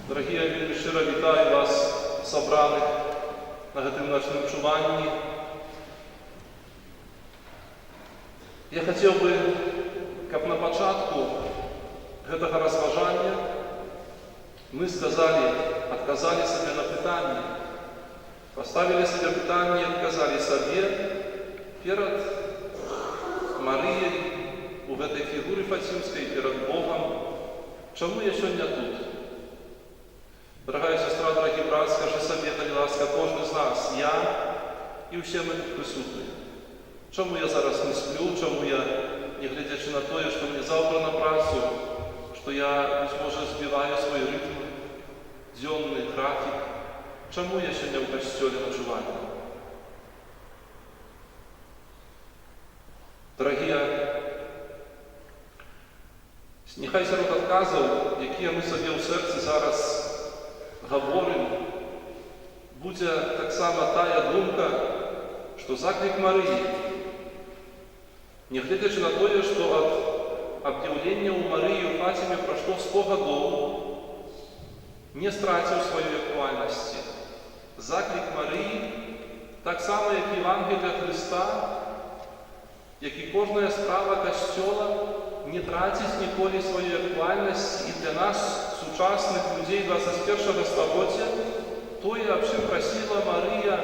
Дорогие, я вельмі шчыра вітаю вас, сабраных на гэтым начным чуванні. Я хацеў бы, каб на пачатку гэтага разважання мы адказалі сабе на пытанне, паставілі сабе пытанне і адказалі сабе перад Марыяй у гэтай фігуры фацімскай, перад Богом, чаму я сёння тут? Дорогая сестра, дорогий брат, скажи сабе, калі ласка, кожны з нас, я і ўсе мы тут прысутныя. Чаму я зараз не сплю, чаму я, не глядзячы на тое, што мне заўтра на працу, што я, быць можа, збіваю свой рытм, дзённы графік, чаму я сёння ў касцёле начуваю? Дорогія, няхай сярод адказаў, якія мы сабе ў сэрцы зараз гаворым, будзе таксама тая думка, што заклік Марыі, нягледзячы на тое, што ад аб'яўлення ў Марыі ў Фаціме прайшло 100 гадоў, не страціў сваёй актуальнасці. Заклік Марыі, таксама як Евангелія Христа, як і кожная справа Касцёла, не траціць ніколі сваёй актуальнасці, і для нас, сучасных людзей 21 стагоддзя, тое, аб чым прасіла Марыя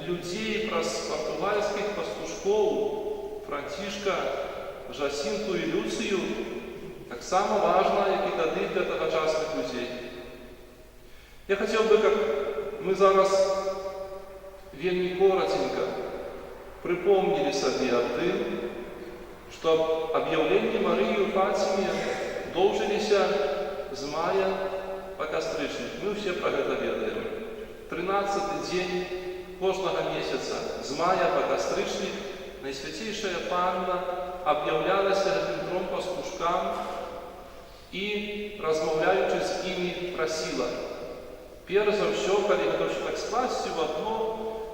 людзей праз партугальскіх пастушкоў Францішка, Жасінту і Люцыю, таксама важна, як і тады для тагачасных людзей. Я хацеў бы, каб мы зараз вельмі коротенька прыпомнілі сабе аб тым, што аб'яўленні Марыі ў Фаціме доўжыліся з мая па кастрычнік. Мы ўсе пра гэта ведаем. 13-й дзень кожнага месяца з мая па кастрычнік Найсвяцейшая Панна аб'яўлялася гэтым 3 пастушкам і, размаўляючы з імі, прасіла. Перш за ўсё, калі гэта так скласці ў адно,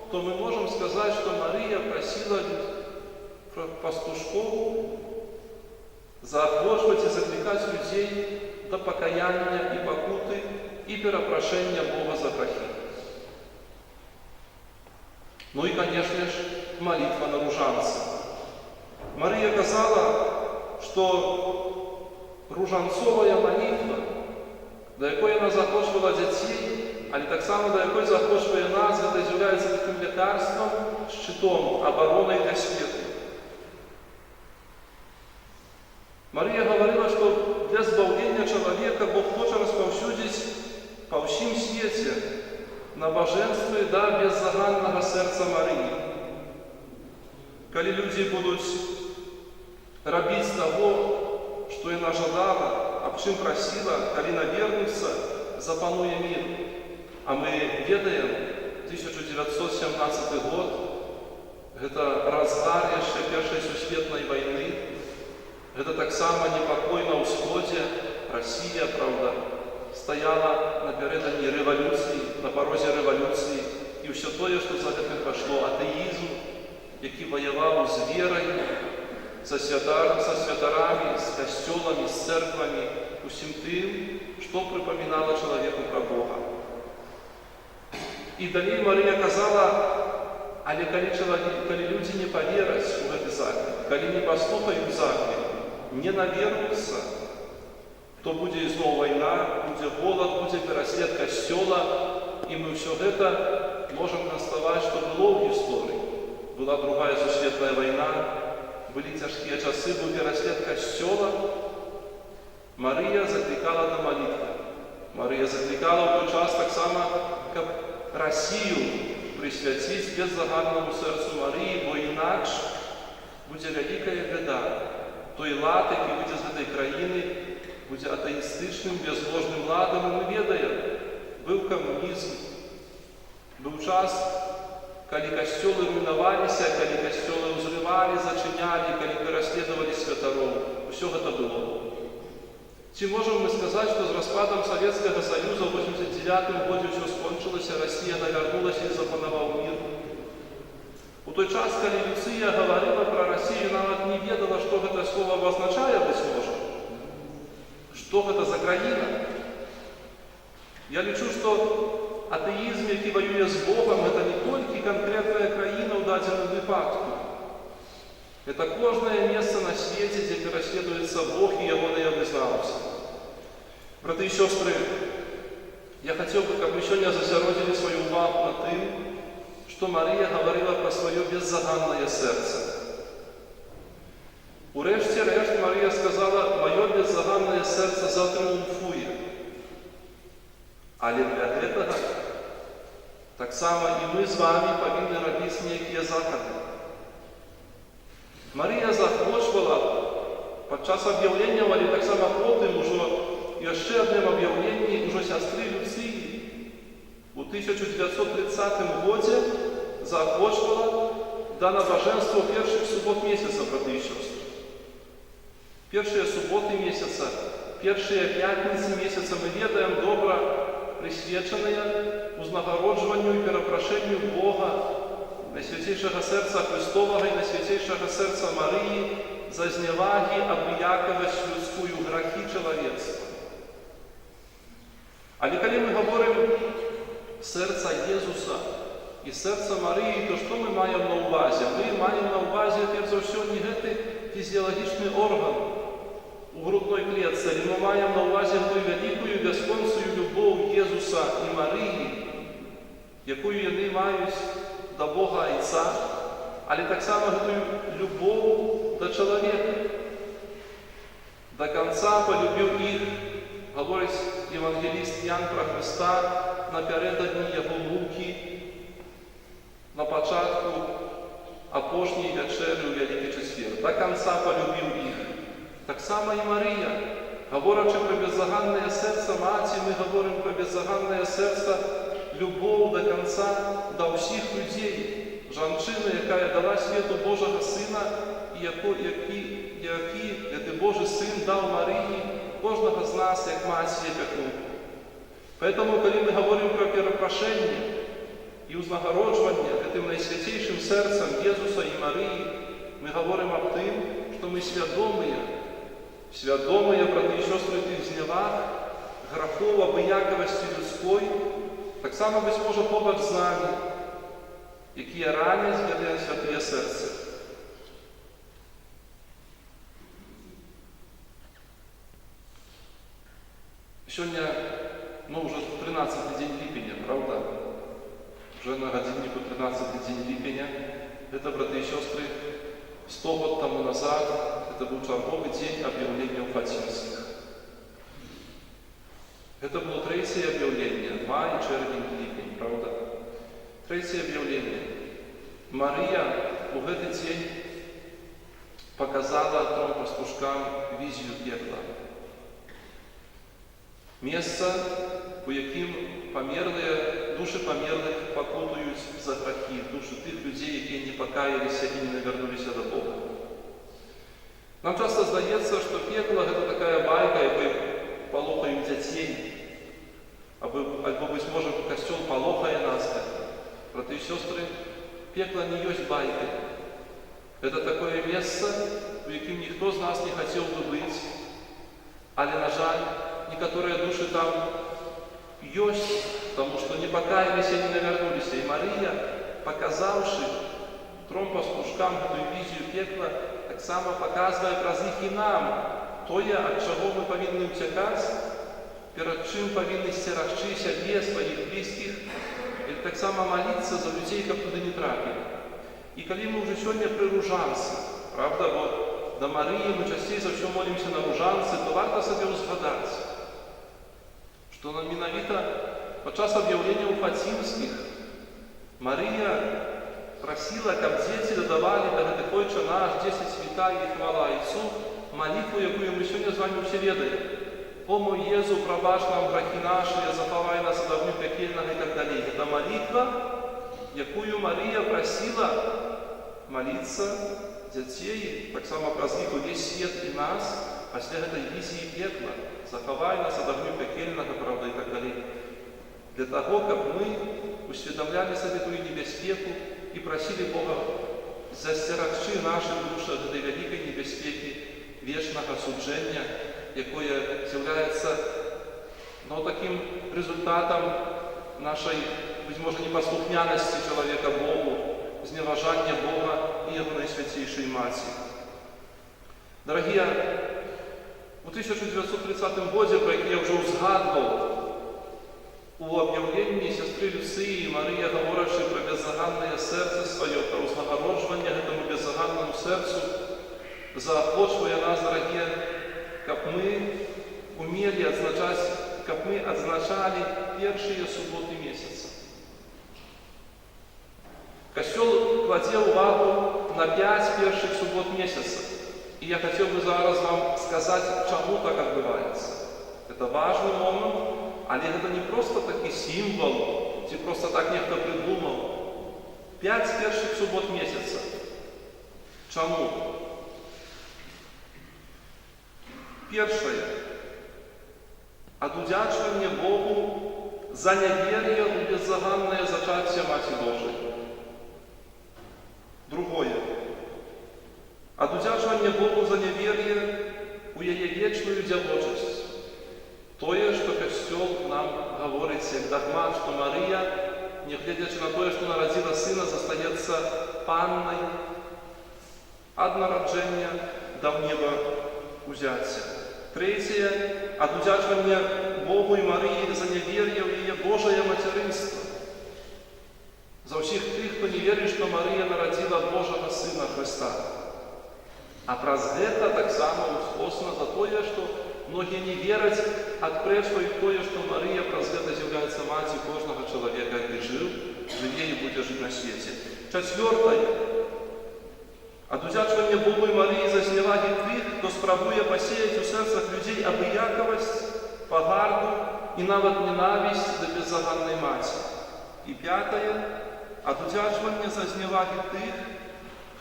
то мы можам сказаць, што Марыя прасіла пастушкоў заахвочваць і заклікаць людзей да пакаяння і пакуты і перапрашэння Бога за грахі. Ну і, канешне ж, малітва на ружанцы. Марыя казала, што ружанцовая малітва, да якой яна заахвочвала дзяцей, але таксама да якой заахвочвае нас, гэта з'яўляецца такім лякарствам, шчытом, абаронай для свету. Марыя гаварыла, што для збаўлення чалавека Бог хоча распаўсюдзіць па ўсім свеце набажэнствы да беззаганнага сэрца Марыі. Калі людзі будуць рабіць таго, што яна жадала, аб чым прасіла, калі навернуцца, запануе мір. А мы ведаем, 1917 год, гэта разгар яшчэ Першай сусветнай вайны, гэта таксама непакой на ўсходзе. Расія, правда, стаяла напярэдадні рэвалюцыі, на парозе рэвалюцыі, і ўсё тое, што за гэтым пайшло, атэізм, які ваяваў з верай, са святарамі, з касцёламі, з цэрквамі, усім тым, што прыпамінала чалавеку пра Бога. І далей Марыя казала, але калі людзі не павераць у гэты заклік, калі не паслухаюць заклік, не навернуцца, то будзе ізноў вайна, будзе голад, будзе пераслед касцёла, і мы ўсё гэта можам канстатаваць, што было ў гісторыі. Была Другая сусветная вайна, былі цяжкія часы, быў пераслед касцёла. Марыя заклікала на малітву. Марыя заклікала ў той час таксама, каб Расію прысвяціць беззаганнаму сэрцу Марыі, бо інакш будзе вялікая бяда. Той лад, які будзе з гэтай краіны, будзе атэістычным, безбожным ладам, і мы ведаем, быў камунізм, быў час, калі касцёлы руйнаваліся, калі касцёлы ўзрывалі, зачынялі, калі пераследавалі святароў. Усё гэта было. Ці можам мы сказаць, што з распадам Савецкага Саюза ў 89 годзе ўсё скончылася, Расія навярнулася і запанаваў мір? У той час, калі Люцыя гаварыла пра Расію, нават не ведала, што гэта слова азначае, быць можа. Што гэта за краіна? Я лічу, што атэізм, які ваюе з Богам, гэта не толькі канкрэтная краіна ў дадзеным выпадку. Это кожнае месца на свеце, дзе пераследуецца Бог і ягоныя вызнаўцы. Браты і сёстры, я хацеў бы, каб мы сёння засяродзілі сваю ўвагу на тым, што Марыя гаварыла пра сваё беззаганнае сэрца. Урэшце рэшт Марыя сказала: «Маё беззаганнае сэрца затрыумфуе». Але для гэтага таксама і мы з вамі павінны рабіць нейкія захады. Марыя заахвочвала падчас аб'яўленняў, але таксама потым ужо яшчэ адным аб'яўленні ўжо сястры Люцыі. У 1930 годзе заахвочвала да набажэнства першых субот месяца, браты і сёстры. Першыя суботы месяца, першыя пятніцы месяца мы ведаем добра прысвечаныя узнагароджванню і перапрашэнню Бога, Найсвяцейшага сэрца Христовага і Найсвяцейшага сэрца Марыі за знявагі, абыякавасць людскую, грахі чалавецтва. Але калі мы гаворым сэрца Езуса і сэрца Марыі, то што мы маем на ўвазе? Мы маем на ўвазе, перш за ўсё, не гэты фізіялагічны орган у грудной клетцы, але мы маем на ўвазе тую вялікую бясконцую любоў Езуса і Марыі, якую яны маюць да Бога Айца, але таксама гэтую любоў да чалавека. До конца полюбіў іх, гаворыць евангеліст Ян пра Христа напярэдадні яго мукі, на пачатку апошняй вячэры ў Вялікі чацвер. До конца полюбіў іх. Так само і Марыя. Гаворачы пра беззаганнае сэрца маці, мы гаворым пра беззаганнае сэрца любоў до конца да ўсіх людзей. Жанчына, якая дала свету Божага Сына, і які гэты Божы Сын даў Марыі кожнага з нас, як маці апякунку. Поэтому, калі мы гаворым пра перапрашэнне і ўзнагароджванне гэтым найсвяцейшым сэрцам Езуса і Марыі, мы гаворым аб тым, што мы свядомыя, браты і сёстры, тых зняваг, грахоў, абыякавасці людской, таксама, быць можа, побач з намі, якія раняць гэтыя святыя сэрцы. Сёння, ўжо 13-й дзень ліпеня, правда? Уже на гадзінніку 13-й дзень ліпеня. Гэта, браты і сёстры, 100 год таму назад, гэта быў чарговы дзень аб'яўленняў фацімскіх. Гэта было трэцяе аб'яўленне, май, чэрвень, ліпень, правда? Трэцяе аб'яўленне. Марыя у гэты дзень паказала тром пастушкам візію пекла. Месца, у якім душы памерлых пакутуюць за грахі, душы тых людзей, якія не пакаяліся і не навярнуліся да Бога. Нам часта здаецца, што пекла гэта такая байка, якой палохаюць дзяцей, альбо, быць можа, касцёл палохае нас. Браты і сёстры, пекла не ёсць байкай. Гэта такое месца, у якім ніхто з нас не хацеў бы быць, але, на жаль, некаторыя душы там ёсць, таму што не пакаяліся, не навярнуліся. І Марыя, паказаўшы тром пастушкам гэтую візію пекла, таксама паказвае праз іх і нам тое, ад чаго мы павінны ўцякаць, перад чым павінны сцерагчы сябе, сваіх блізкіх, і таксама маліцца за людзей, каб туды не трапілі. І калі мы ўжо сёння пры ружанцы, правда, бо да Марыі мы часцей за ўсё молімся на ружанцы, то варта сабе ўзгадаць, што менавіта падчас аб'яўленняў фацімскіх Марыя прасіла, каб дзеці дадавалі да гэтых Ойча наш, 10 святая і хвала Айцу, малітву, якую мы сёння з вамі ўсе ведаем. О мой Езу, прабач нам грахі нашыя, захавай нас ад агню пякельнага і так далей. Гэта малітва, якую Марыя прасіла маліцца дзяцей, таксама праз іх увесь свет і нас, пасля гэтай візіі пекла. Захавай нас ад агню пякельнага, правда, і так далей. Для таго, каб мы усведамлялі сабе тую небяспеку і прасілі Бога засцерагчы нашы душы ад гэтай вялікай небяспекі вечнага суджэння, якое з'яўляецца такім результатом нашей, быть может, непослухняности человека Богу, зневажания Бога и Его Наисвятейшей Матери. Дорогие, у 1930 году, про який я вже згадував, у об'явленні сестри Люції Марія, говоривши про беззаганне серце своє, про узнагародження этому беззаганному серцу, заохочує нас, дорогие, как мы умели отзначать, как мы отзначали первые субботы месяца. Костел кладе увагу на 5 первых суббот месяца. И я хотел бы зараз вам сказать, чему так отбывается. Это важный момент, але это не просто такой символ, ці просто так некто придумал. 5 первых суббот месяца. Чему? Первое. Одудячивание Богу за неверие у беззаганное зачатие Маті Божией. Другое. Одудячивание Богу за неверие у яе вечную дявочесть. Тое, что Костел нам говорит всегда, что Мария, не глядячи на то, что народила сына, застается панной однороджения до неба узяться. Третье. Одудячивание Богу и Марии за неверие в ее Божие материнство. За всех тех, кто не верит, что Мария народила Божьего Сына Христа. А праз это так само условно за то, что многие не верят, отпрещивают то, что Мария праз это является матерью каждого человека, который жил, живе и будет жить на свете. Четвертое. Одудячивание Богу и Марии за зневаги тих, кто спробує посеять у серцах людей обияковость, погарду и навод ненависть до беззаганной матери. И пятое. Одудячивание за зневаги тих,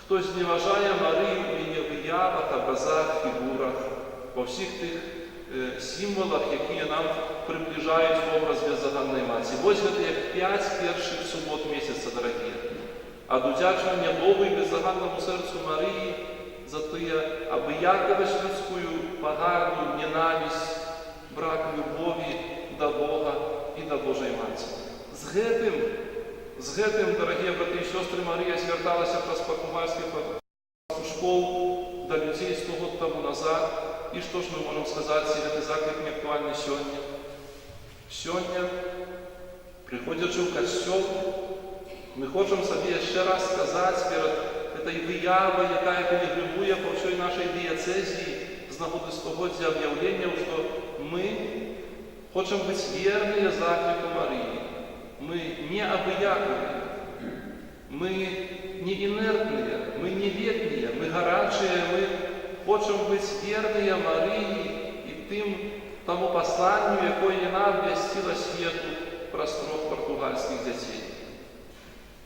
кто зневажає Марію у її виявах, образах, фігурах, во всіх тих символах, які нам приближають в образ беззаганної Матері. Ось це як 5 перших субот місяця, дорогі. Одудячивание Богу и беззаганному сердцу Марии за тыя обыяковость людскую, погарду, ненависть, брак любови до Бога и до Божьей Матери. З гэтым, дорогие браты и сестры, Мария зверталась праз пакумарских пастушков до людей 100 год тому назад. И что ж мы можем сказать, если этот заклик не актуальный сегодня? Сегодня, приходячи в костел, ми хочемо собі ще раз сказати перед этой виявою, яка перегрибує по всій нашій дієцезії з нагоди стогоджя об'явлення, що ми хочемо бути вірні заклику Марії. Ми не обыяковые, мы не инертные, мы не ветные, мы горячие, мы хочемо бути вірні Марії і тому посланню, яке нам ввестило світу просторов португальских дітей.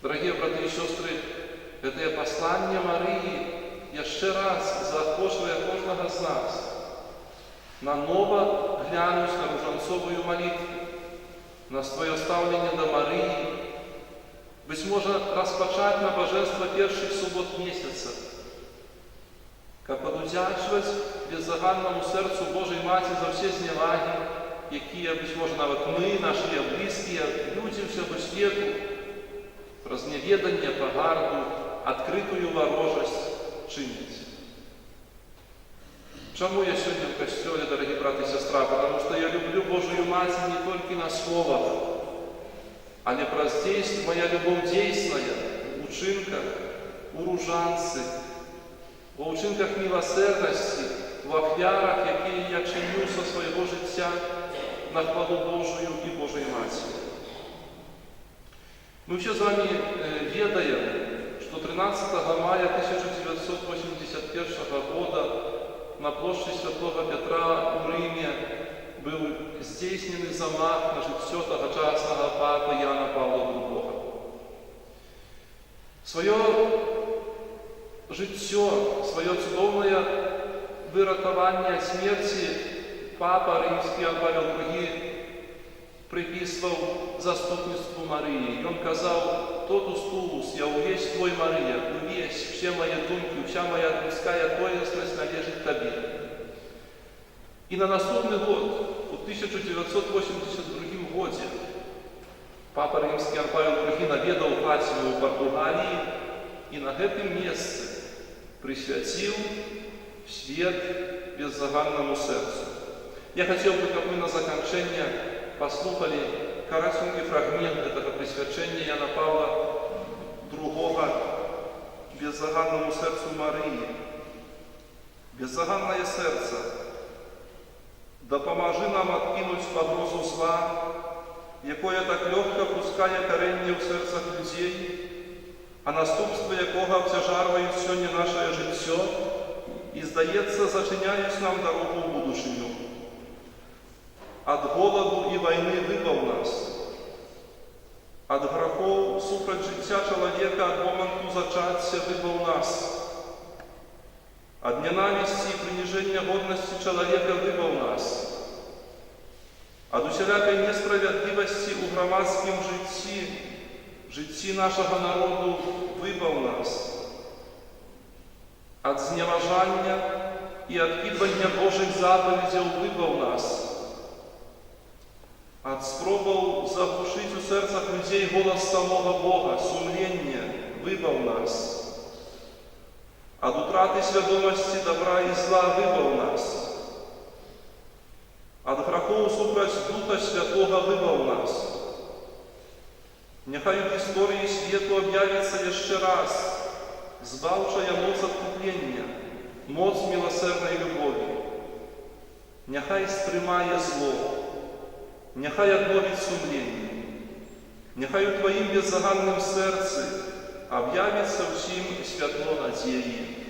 Дорогие браты и сестры, это послание Марии еще раз заохочує кожного з нас наново глянуть на ружанцовую молитву, на своє ставлення до Марії, быть может, розпочати набожество перших суббот місяця, как одудячивать беззаганному серцу Божої Матері за всі зневаги, які, быть может, навіть ми, наші близькі, люди всього світу, разневедание, погарду, открытую ворожесть чинить. Чему я сегодня в костеле, дорогие братья и сестры? Потому что я люблю Божию Матерь не только на словах, а не про действие, моя любовь действенная в учинках, у ружанці, в учинках милосердности, в офярах, які я чиню со своего життя на хвалу Божию и Божией Матери. Мы все с вами ведаем, что 13 мая 1981 года на площади Святого Петра у Риме был здійснений замах на життя тогочасного папи Яна Павла II. Своє життя, своє чудовне вирятування від смерті папа Римський Павел II приписывал заступництву Марии. И он казал: «Тотус туус, я увесь твой, Мария, увесь, все мои думки, вся моя людская тоясность належит тебе». И на наступный год, в 1982 годзе. Папа Рымскі Ян Павел II наведаў Фаціму ў Партугаліі і на гэтым месцы прысвяціў свет беззаганнаму сэрцу. Я хацеў бы, каб мы на заканчэнне паслухалі караценькі фрагмент гэтага прысвячэння Яна Павла II беззаганнаму сэрцу Марыі. Беззаганнае сэрца, дапамажы нам адкінуць пагрозу зла, якое так лёгка пускае карэнне ў сэрцах людзей, а наступствы якога абцяжарваюць сёння нашае жыццё і, здаецца, зачыняюць нам дарогу ў будучыню. Ад голаду і вайны выбаў нас, ад грахоў супраць жыцця чалавека ад моманту зачацця выбаў нас, ад нянавісці і прыніжэння годнасці чалавека выбаў нас, ад усялякай несправядлівасці ў грамадскім жыцці нашага народу выбаў нас, ад зневажання і адкідвання Божых запаведзяў выбаў нас, ад спробаў заглушыць у сэрцах людзей голас самога Бога, сумлення выбаў нас, ад утраты свядомасці добра і зла выбаў нас, ад грахоў супраць Духа Святога выбаў нас. Няхай у гісторыі свету аб'явіцца яшчэ раз збаўчая моц адкуплення, моц міласэрнай любові. Няхай стрымае зло, няхай адновіць сумленне, няхай у Тваім беззаганным сэрцы аб'явіцца ўсім святло надзеі.